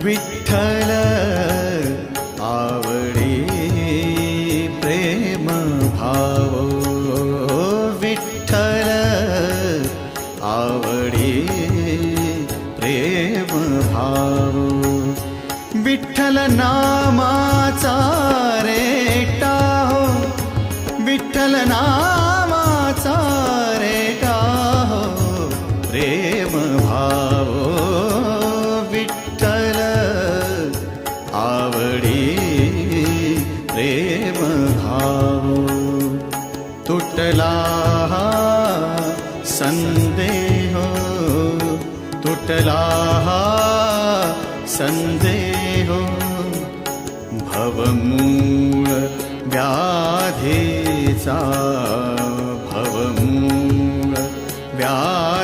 विठ्ठल आवडी प्रेम भाव, विठ्ठल आवडी प्रेम भाव, विठ्ठल नामाचा रेटा हो, विठ्ठल नामाचा रेटा हो प्रेम भाव, विठ्ठल आवडी प्रेम भाव. तुटला संदेह, तुटला संदेह, भवमूळ व्याधीचा